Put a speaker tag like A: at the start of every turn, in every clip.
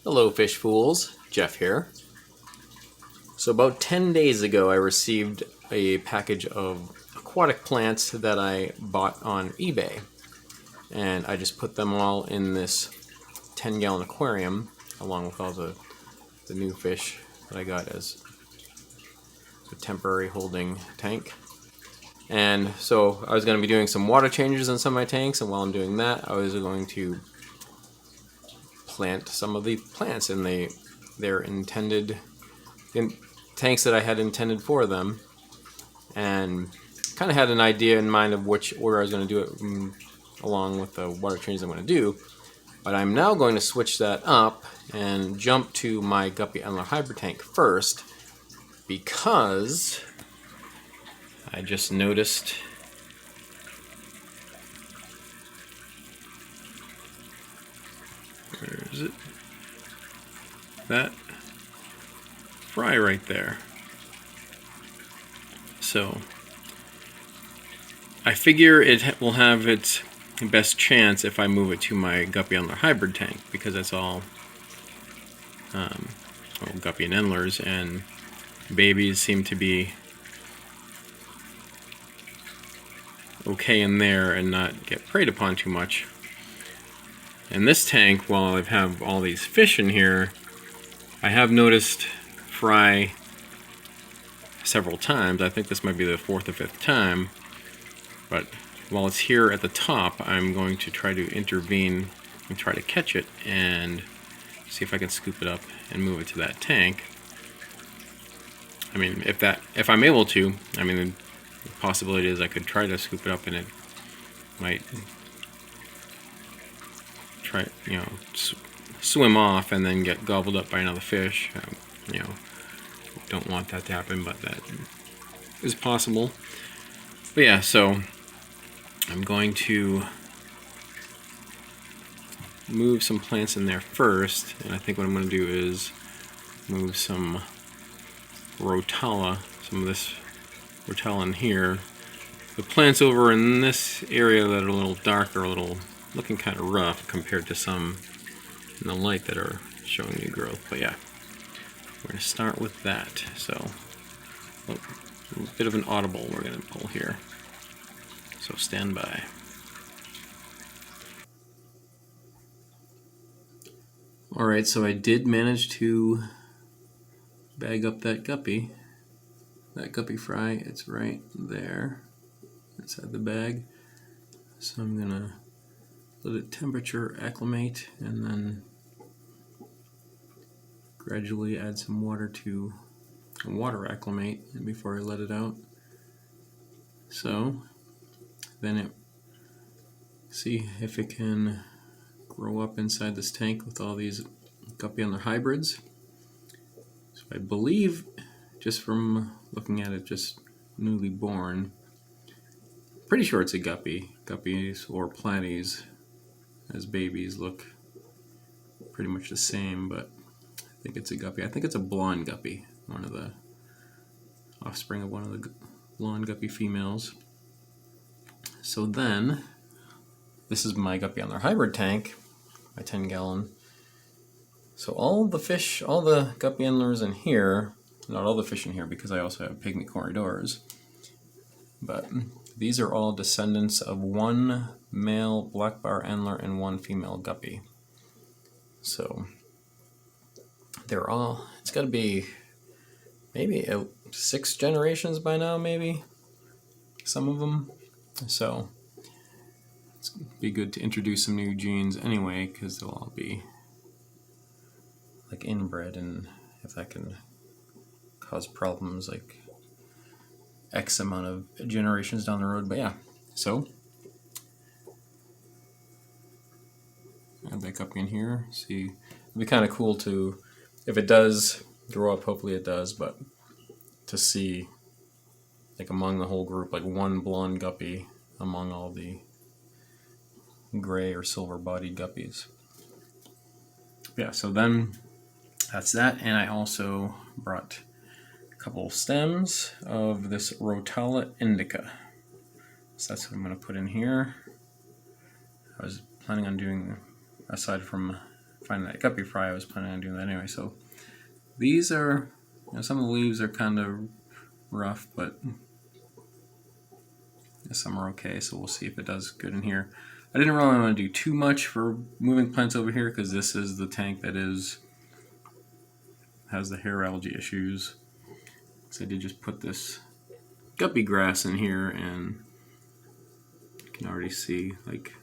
A: Hello fish fools, Jeff here. So about 10 days ago I received a package of aquatic plants that I bought on eBay. And I just put them all in this 10-gallon aquarium along with all the new fish that I got as a temporary holding tank. And so I was going to be doing some water changes in some of my tanks, and while I'm doing that I was going to plant some of the plants in their intended tanks that I had intended for them, and kind of had an idea in mind of which order I was going to do it along with the water changes I'm going to do. But I'm now going to switch that up and jump to my Guppy Endler hybrid tank first, because I just noticed where is it? That fry right there. So I figure it will have its best chance if I move it to my Guppy Endler hybrid tank, because that's all Guppy and Endlers, and babies seem to be okay in there and not get preyed upon too much. In this tank, while I have all these fish in here, I have noticed fry several times. I think this might be the 4th or 5th time. But while it's here at the top, I'm going to try to intervene and try to catch it and see if I can scoop it up and move it to that tank. I mean, if I'm able to, I mean, the possibility is I could try to scoop it up and it might try, swim off and then get gobbled up by another fish. Don't want that to happen, but that is possible. But yeah, so I'm going to move some plants in there first, and I think what I'm going to do is move some Rotala, some of this Rotala in here. The plants over in this area that are a little darker, looking kind of rough compared to some in the light that are showing new growth. But yeah, we're going to start with that. So a bit of an audible we're going to pull here. So stand by. Alright, so I did manage to bag up that guppy fry. It's right there inside the bag. So I'm going to let it temperature acclimate and then gradually add some water to acclimate before I let it out. So then see if it can grow up inside this tank with all these Guppy Endler hybrids. So I believe, just from looking at it, just newly born, pretty sure it's a guppy. Guppies or platies as babies look pretty much the same, but I think it's a guppy. I think it's a blonde guppy, one of the offspring of one of the blonde guppy females. So then, this is my Guppy Endler hybrid tank, my 10-gallon. So all the Guppy Endlers in here, not all the fish in here because I also have pygmy corridors, but these are all descendants of one male black bar Endler and one female guppy. So they're all, it's got to be maybe 6 generations by now, maybe, some of them. So it's be good to introduce some new genes anyway, because they'll all be like inbred, and if that can cause problems like X amount of generations down the road. But yeah, so add that guppy in here. See, it'd be kind of cool to, if it does grow up, hopefully it does, but to see like among the whole group, like one blonde guppy among all the gray or silver bodied guppies. Yeah, so then that's that, and I also brought a couple stems of this Rotala Indica. So that's what I'm going to put in here. I was planning on doing, aside from finding that guppy fry, I was planning on doing that anyway. So these are, some of the leaves are kind of rough, but some are okay, so we'll see if it does good in here. I didn't really want to do too much for moving plants over here because this is the tank that has the hair algae issues. So I did just put this guppy grass in here, and you can already see like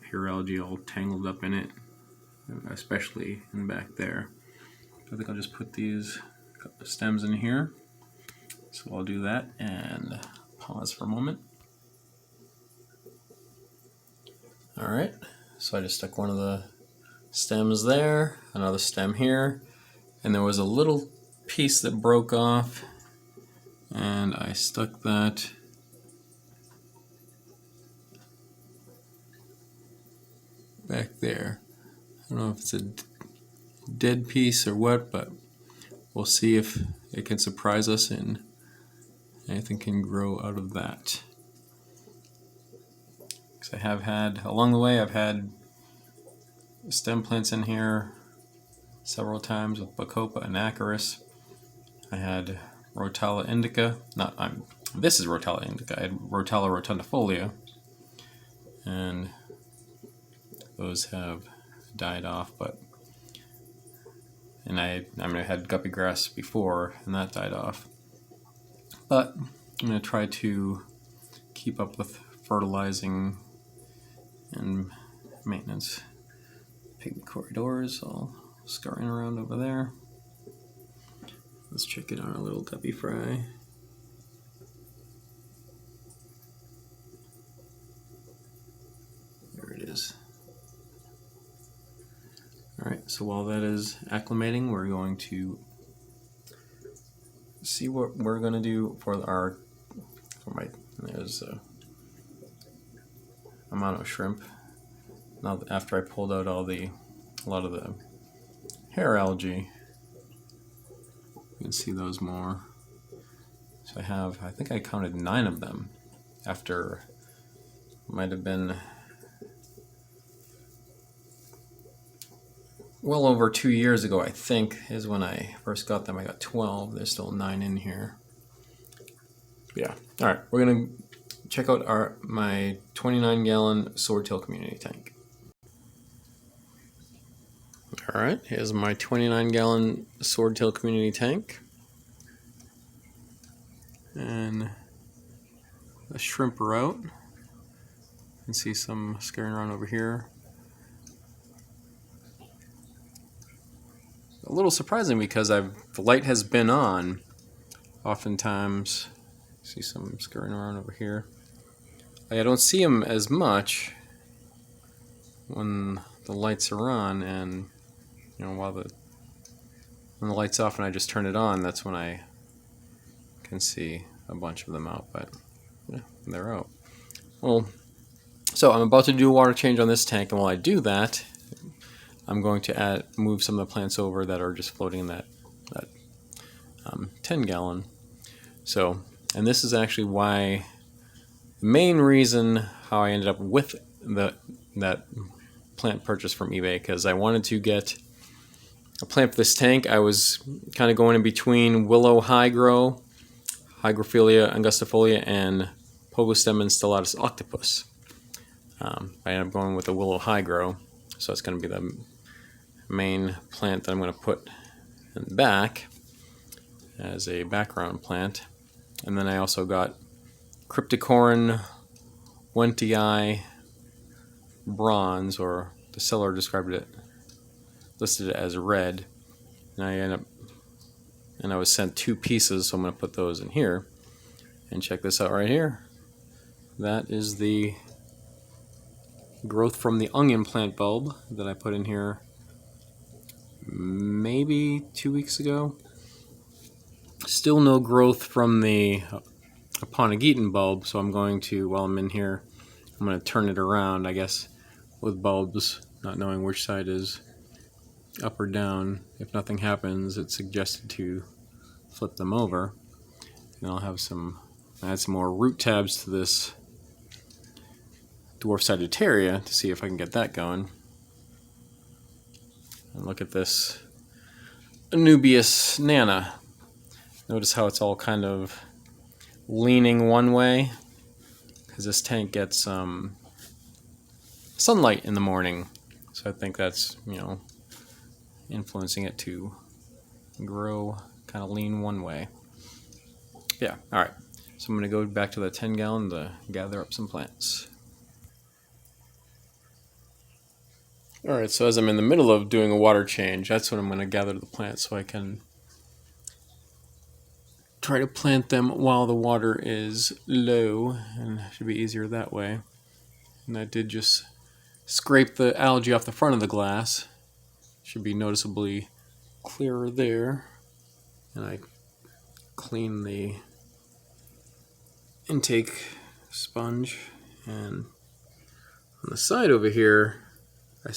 A: hair algae all tangled up in it, especially in back there. I think I'll just put these stems in here. So I'll do that and pause for a moment. Alright, so I just stuck one of the stems there, another stem here, and there was a little piece that broke off, and I stuck that back there. I don't know if it's a dead piece or what, but we'll see if it can surprise us and anything can grow out of that. Because I have had, along the way, I've had stem plants in here several times with Bacopa and Acarus. I had Rotala Indica, this is Rotala Indica, I had Rotala rotundifolia, and those have died off, and I had guppy grass before, and that died off. But I'm going to try to keep up with fertilizing and maintenance. Pygmy corridors all scurrying around over there. Let's check it on our little guppy fry. There it is. Alright, so while that is acclimating, we're going to see what we're going to do there's a amount of shrimp. Now after I pulled out a lot of the hair algae, you can see those more. So I think I counted 9 of them after, might have been well over 2 years ago, I think, is when I first got them. I got 12. There's still 9 in here. Yeah. All right. We're going to check out my 29-gallon Swordtail community tank. All right. Here's my 29-gallon Swordtail community tank. And the shrimp are out. You can see some scurrying around over here. A little surprising because the light has been on. Oftentimes, see some scurrying around over here. I don't see them as much when the lights are on, and when the light's off and I just turn it on, that's when I can see a bunch of them out. But yeah, they're out. Well, so I'm about to do a water change on this tank, and while I do that, I'm going to move some of the plants over that are just floating in that 10-gallon. So, and this is actually why, the main reason how I ended up with that plant purchase from eBay, because I wanted to get a plant for this tank. I was kind of going in between Willow Hygrophila angustifolia, and Pogostemon stellatus octopus. I ended up going with the Willow Hygro, so it's going to be the main plant that I'm going to put in the back as a background plant. And then I also got Cryptocorin wentii bronze, or the seller listed it as red, and I was sent 2 pieces, so I'm going to put those in here. And check this out right here. That is the growth from the onion plant bulb that I put in here maybe 2 weeks ago. Still no growth from the Aponigeton bulb, so I'm going to, while I'm in here, I'm going to turn it around, I guess, with bulbs, not knowing which side is up or down. If nothing happens, it's suggested to flip them over. And I'll add some more root tabs to this dwarf Sagittaria to see if I can get that going. And look at this Anubius Nana. Notice how it's all kind of leaning one way, because this tank gets sunlight in the morning. So I think that's, influencing it to grow, kind of lean one way. Yeah, alright. So I'm going to go back to the 10 gallon to gather up some plants. Alright, so as I'm in the middle of doing a water change, that's when I'm going to gather the plants so I can try to plant them while the water is low, and it should be easier that way. And I did just scrape the algae off the front of the glass. Should be noticeably clearer there. And I clean the intake sponge, and on the side over here I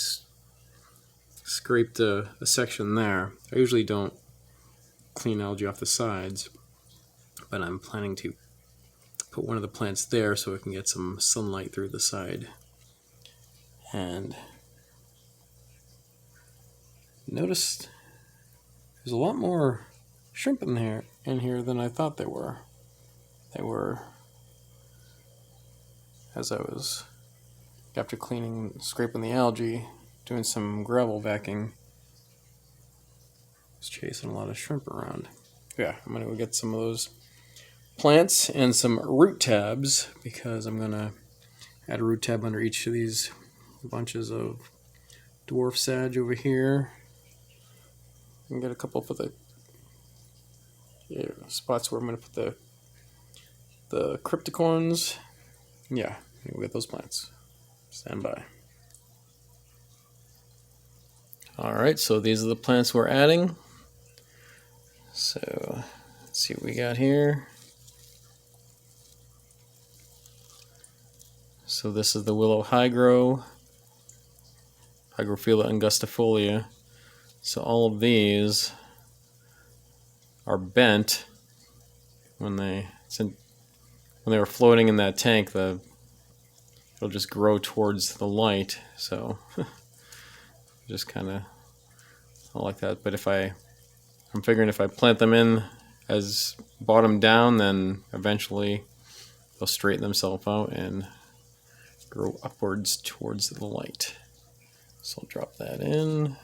A: scraped a section there. I usually don't clean algae off the sides, but I'm planning to put one of the plants there so it can get some sunlight through the side. And noticed there's a lot more shrimp in here than I thought there were. They were, as I was, after scraping the algae, doing some gravel vacuuming, was chasing a lot of shrimp around. Yeah, I'm gonna go get some of those plants and some root tabs, because I'm gonna add a root tab under each of these bunches of dwarf sage over here. And get a couple for the spots where I'm gonna put the crypticorns. Yeah, we'll get those plants. Stand by. Alright, so these are the plants we're adding. So let's see what we got here. So this is the Willow Hygrophila angustifolia. So all of these are bent when they were floating in that tank. It'll just grow towards the light. So just kind of like that. But I'm figuring if I plant them in as bottom down, then eventually they'll straighten themselves out and grow upwards towards the light. So I'll drop that in.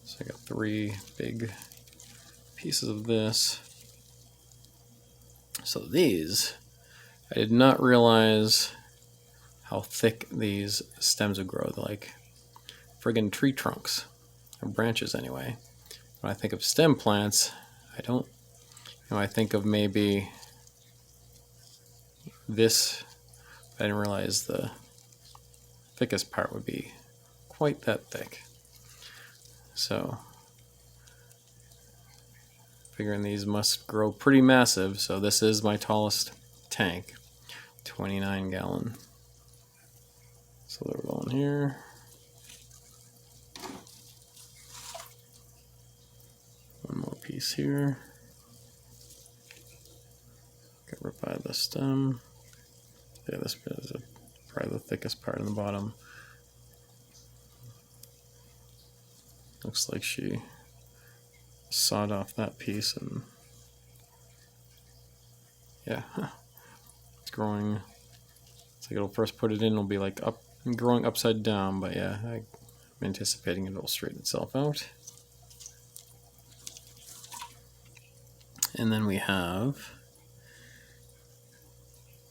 A: So I got 3 big pieces of this. So these, I did not realize how thick these stems would grow. They're like friggin' tree trunks, or branches anyway. When I think of stem plants, I think of maybe this. I didn't realize the thickest part would be quite that thick. So, figuring these must grow pretty massive. So this is my tallest tank, 29 gallon. So they're going here. One more piece here. Get rid of the stem. Yeah, this bit is probably the thickest part in the bottom. Looks like she sawed off that piece, and yeah, it's growing. It's like it'll first put it in, it'll be like growing upside down, but yeah, I'm anticipating it'll straighten itself out. And then we have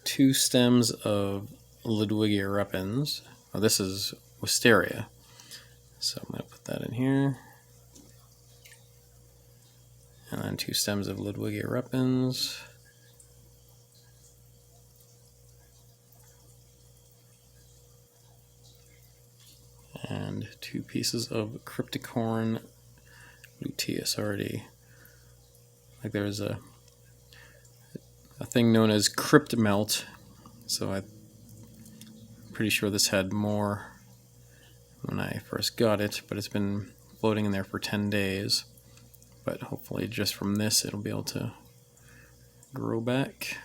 A: 2 stems of Ludwigia repens. Oh, this is Wisteria. So I'm going to put that in here. And then 2 stems of Ludwigia repens. And 2 pieces of Crypticorn luteus already. Like there's a thing known as crypt melt. So I'm pretty sure this had more when I first got it, but it's been floating in there for 10 days. But hopefully just from this it'll be able to grow back.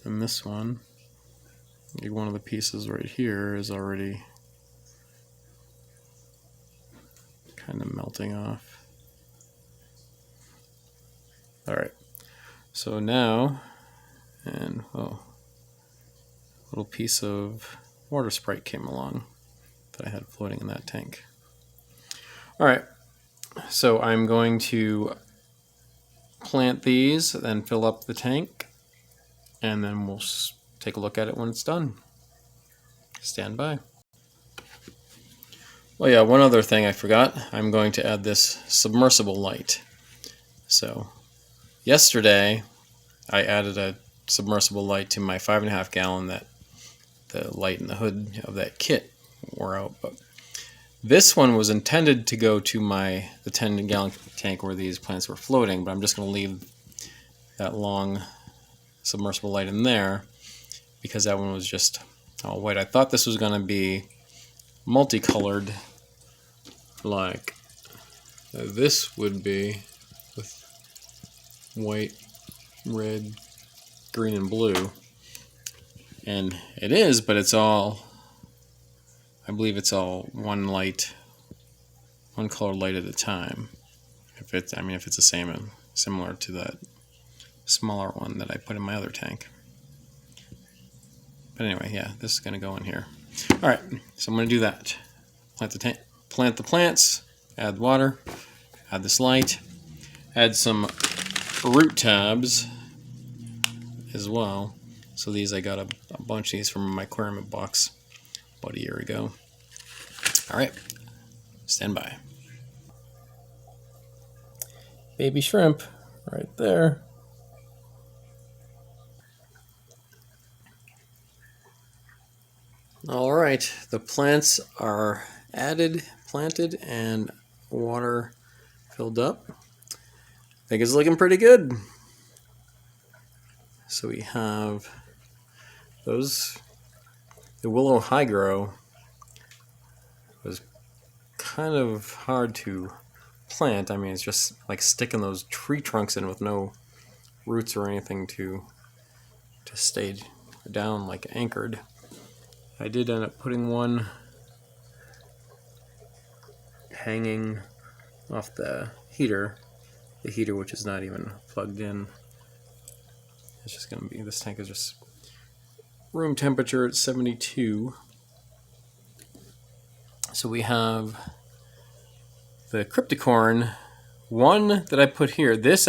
A: And this one one of the pieces right here is already kind of melting off. Alright, so now, and oh, a little piece of water sprite came along that I had floating in that tank. Alright, so I'm going to plant these, then fill up the tank, and then we'll take a look at it when it's done. Stand by. Well, yeah, one other thing I forgot. I'm going to add this submersible light. So, yesterday I added a submersible light to my 5.5 gallon that the light in the hood of that kit wore out. But this one was intended to go to the 10-gallon tank where these plants were floating, but I'm just going to leave that long submersible light in there because that one was just all white. I thought this was going to be multicolored like this would be, with white, red, green, and blue. And it is, but it's all, I believe it's all one color light at a time. If it's the same and similar to that smaller one that I put in my other tank. But anyway, yeah, this is going to go in here. All right, so I'm going to do that. Plant the plants, add water, add this light, add some root tabs as well. So these, I got a bunch of these from my aquarium box about a year ago. All right, stand by. Baby shrimp right there. All right, the plants are added, planted, and water filled up. I think it's looking pretty good. So we have those. The Willow Hygro was kind of hard to plant. I mean, it's just like sticking those tree trunks in with no roots or anything to stay down like anchored. I did end up putting one hanging off the heater which is not even plugged in. It's just going to be, this tank is just room temperature at 72. So we have the crypticorn, one that I put here. This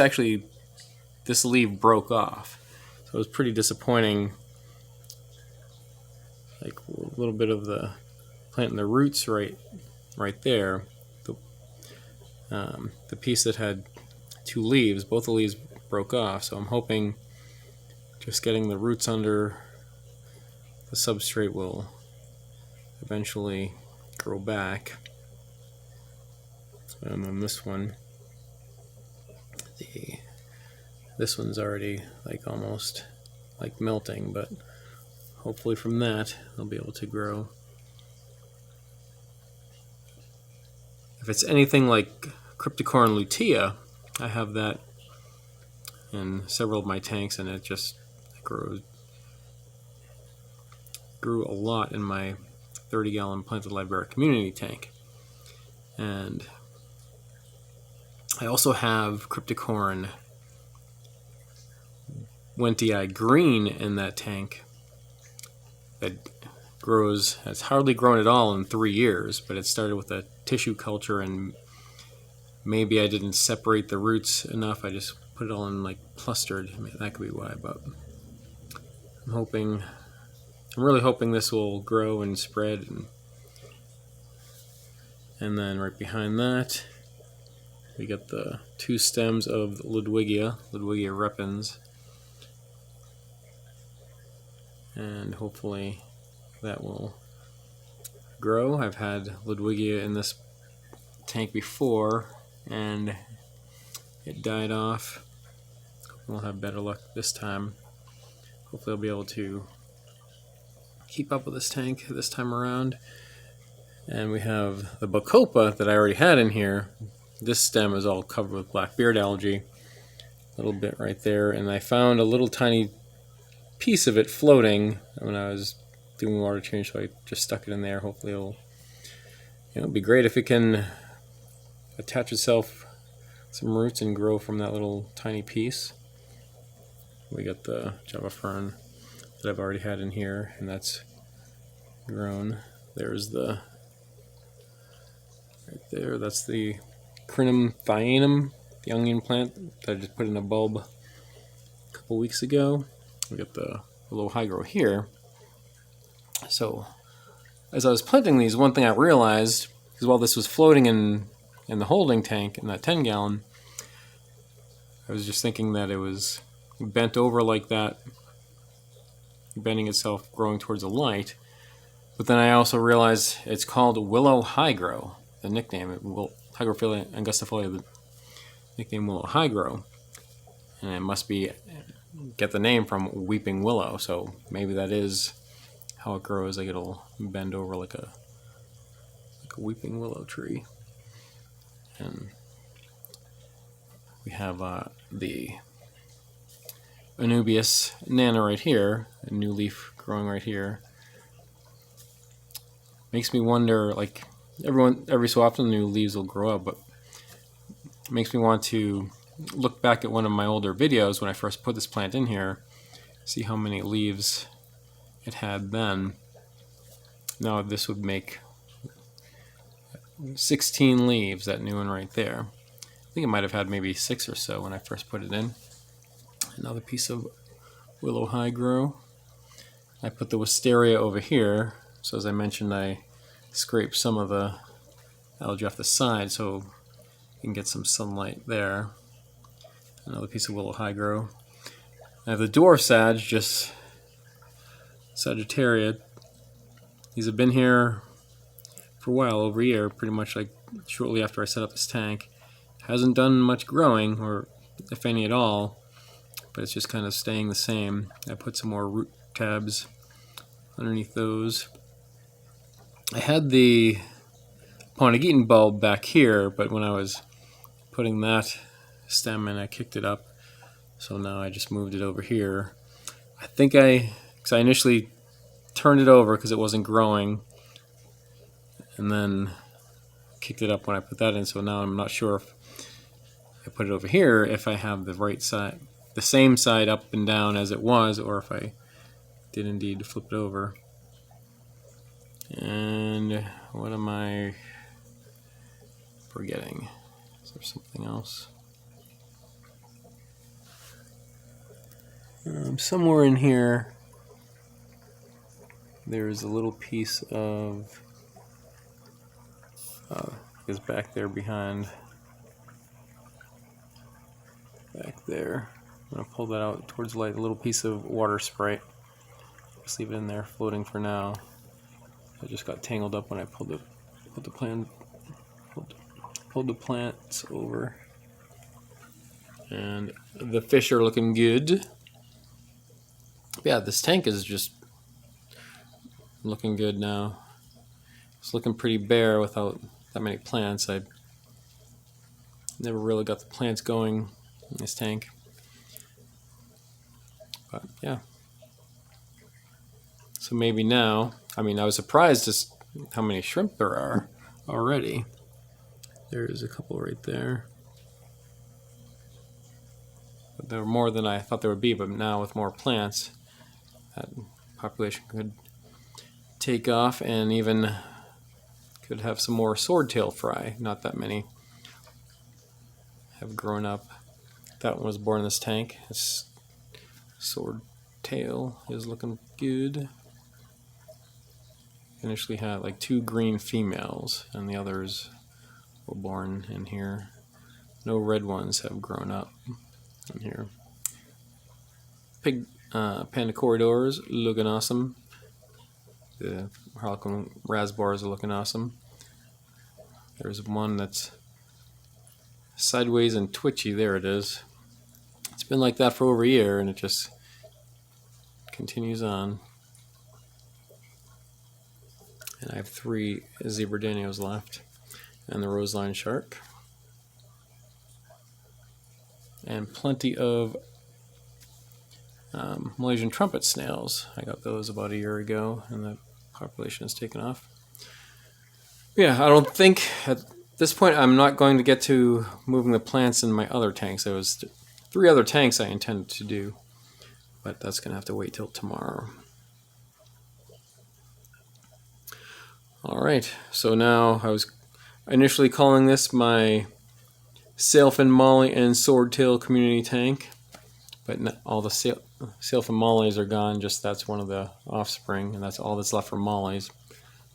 A: leaf broke off, so it was pretty disappointing. Like a little bit of the plant and the roots right there. The piece that had 2 leaves, both the leaves broke off. So I'm hoping just getting the roots under the substrate will eventually grow back. And then this one, this one's already like almost like melting, but hopefully from that they'll be able to grow. If it's anything like Crypticorn lutea, I have that in several of my tanks, and it just grew a lot in my 30-gallon Planted Live Bear community tank. And I also have Crypticorn Wentii green in that tank that has hardly grown at all in 3 years, but it started with a tissue culture, and maybe I didn't separate the roots enough. I just put it all in like clustered. I mean, that could be why, but I'm really hoping this will grow and spread. And then right behind that, we got the 2 stems of Ludwigia repens. And hopefully that will grow. I've had Ludwigia in this tank before, and it died off. We'll have better luck this time. Hopefully I'll be able to keep up with this tank this time around. And we have the Bacopa that I already had in here. This stem is all covered with black beard algae, a little bit right there, and I found a little tiny piece of it floating when I was doing water change, so I just stuck it in there. Hopefully it'll, it'd be great if it can attach itself some roots and grow from that little tiny piece. We got the Java Fern that I've already had in here, and that's grown. There's the, right there, that's the Crinum thyanum, the onion plant that I just put in a bulb a couple weeks ago. We got the Willow Hygro here. So as I was planting these, one thing I realized is while this was floating in the holding tank, in that 10-gallon, I was just thinking that it was bent over like that, bending itself, growing towards the light. But then I also realized it's called Willow Hygro, the nickname. Hygrophila angustifolia, the nickname Willow Hygro. And it must be, get the name from weeping willow, so maybe that is how it grows. Like it'll bend over like a weeping willow tree. And we have the Anubius Nana right here, a new leaf growing right here. Makes me wonder, like every so often new leaves will grow up, but it makes me want to look back at one of my older videos when I first put this plant in here, see how many leaves it had then. Now this would make 16 leaves, that new one right there. I think it might have had maybe 6 or so when I first put it in. Another piece of Willow Hygro. I put the Wisteria over here, so as I mentioned, I scraped some of the algae off the side so you can get some sunlight there. Another piece of Willow Hygro. I have the dwarf sag, just Sagittaria. These have been here for a while, over a year, pretty much like shortly after I set up this tank. Hasn't done much growing, or if any at all, but it's just kind of staying the same. I put some more root tabs underneath those. I had the Ponegeton bulb back here, but when I was putting that stem in, I kicked it up, so now I just moved it over here. I think because I initially turned it over because it wasn't growing, and then kicked it up when I put that in, so now I'm not sure if I put it over here, if I have the right side, the same side up and down as it was, or if I did indeed flip it over. And what am I forgetting? Is there something else? Somewhere in here there's a little piece of is back there behind, back there. I'm going to pull that out towards the light, a little piece of water sprite. Just leave it in there floating for now. I just got tangled up when I pulled the plants over. And the fish are looking good. Yeah, this tank is just looking good now. It's looking pretty bare without that many plants. I never really got the plants going in this tank. But yeah. So maybe now, I mean, I was surprised just how many shrimp there are already. There's a couple right there. But there were more than I thought there would be, but now with more plants, that population could take off and even could have some more swordtail fry. Not that many have grown up. That one was born in this tank. This swordtail is looking good. Initially had like 2 green females, and the others were born in here. No red ones have grown up in here. Panda corridors looking awesome. The Harlequin raspberries are looking awesome. There's one that's sideways and twitchy. There it is. It's been like that for over a year, and it just continues on. And I have 3 zebra danios left, and the roseline shark, and plenty of Malaysian trumpet snails. I got those about a year ago, and the population has taken off. Yeah, I don't think at this point I'm not going to get to moving the plants in my other tanks. There was 3 other tanks I intended to do, but that's going to have to wait till tomorrow. Alright, so now I was initially calling this my Sailfin Molly and Swordtail community tank, but all the Sailfin Mollies are gone, just that's one of the offspring, and that's all that's left for Mollies.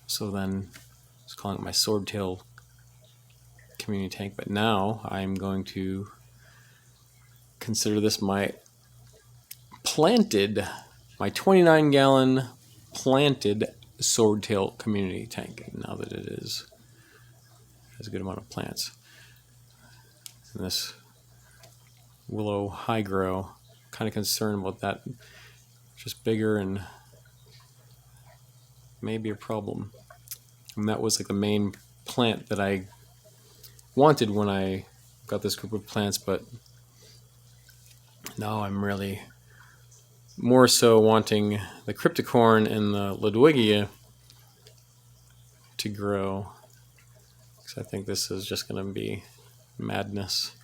A: So then I was calling it my Swordtail community tank, but now I'm going to consider this my 29-gallon planted Swordtail community tank, now that it has a good amount of plants. And this Willow Hygro, kind of concerned about that, just bigger and maybe a problem. And that was like the main plant that I wanted when I got this group of plants, but now I'm really more so wanting the Cryptocorn and the Ludwigia to grow, because I think this is just going to be madness.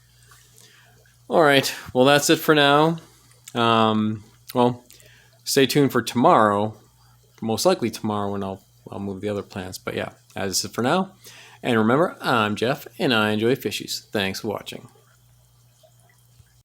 A: Alright, well that's it for now. Well, stay tuned for tomorrow, most likely tomorrow when I'll move the other plants, but yeah, that's it for now. And remember, I'm Jeff, and I enjoy fishies. Thanks for watching.